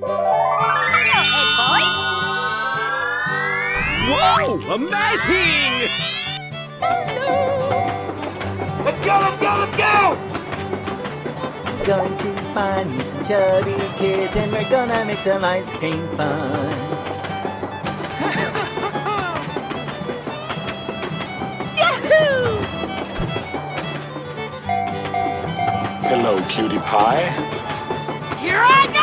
Wow, amazing! Let's go, let's go, let's go! Going to find me some chubby kids and we're gonna make some ice cream fun. Yahoo! Hello, cutie pie. Here I go!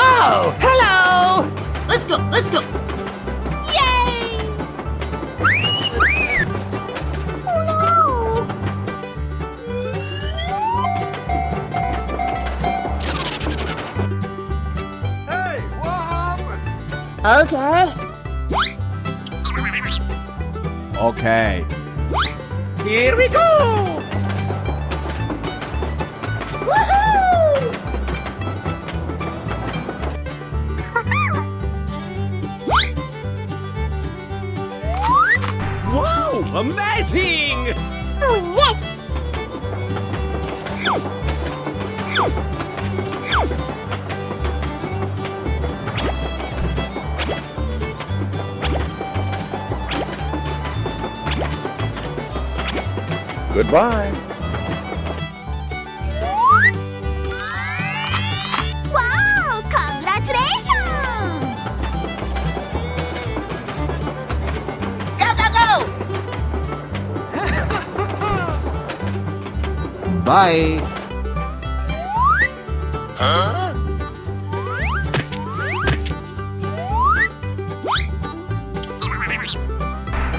Oh, hello! Let's go, let's go! Yay! Hey, what happened? Okay. Okay. Here we go! Wow, amazing! Oh, yes! Goodbye. Wow! Congratulations! Go, go, go! Bye. Huh?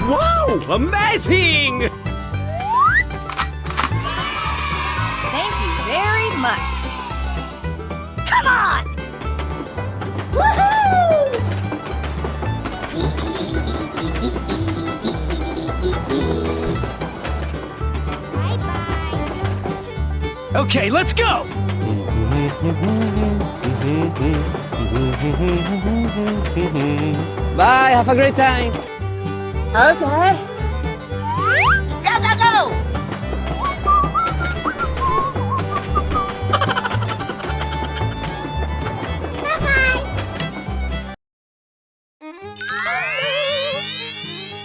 Wow, amazing! Thank you very much. Come on! Bye-bye. Okay, let's go! Bye, have a great time! Okay. Go, go, go! Bye-bye.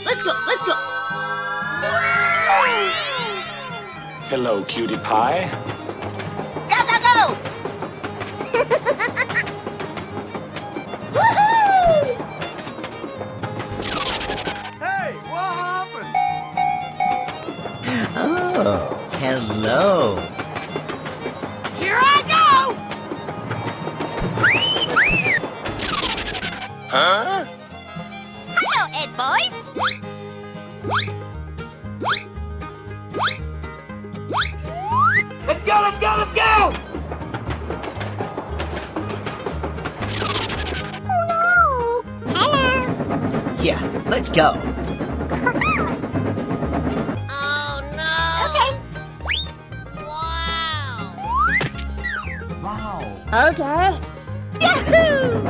Let's go, let's go! Hello, cutie pie. Go, go, go! Woohoo! Hey, what happened? Oh, hello. Here I go! Huh? Hello, Ed boys! Let's go, let's go, let's go! Oh, no! Hello! Yeah, let's go. Oh, no! Okay. Wow! Okay. Yahoo!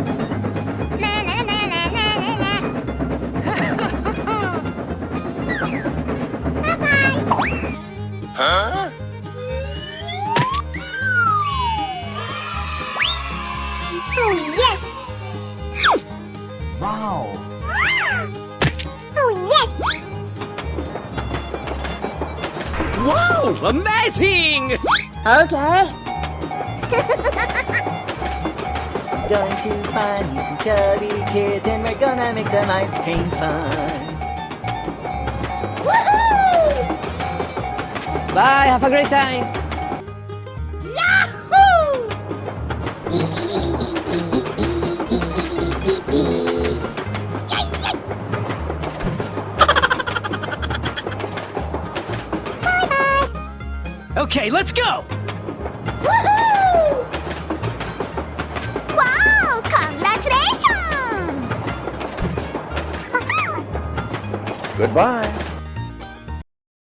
Na na na na na na na. Bye-bye! Huh? Oh, yes! Wow. Oh, yes! Wow, amazing! Okay. Going to find me some chubby kids and we're gonna make some ice cream fun. Woohoo! Bye, have a great time! Yahoo! Okay, let's go! Woohoo! Wow! Congratulations! Goodbye.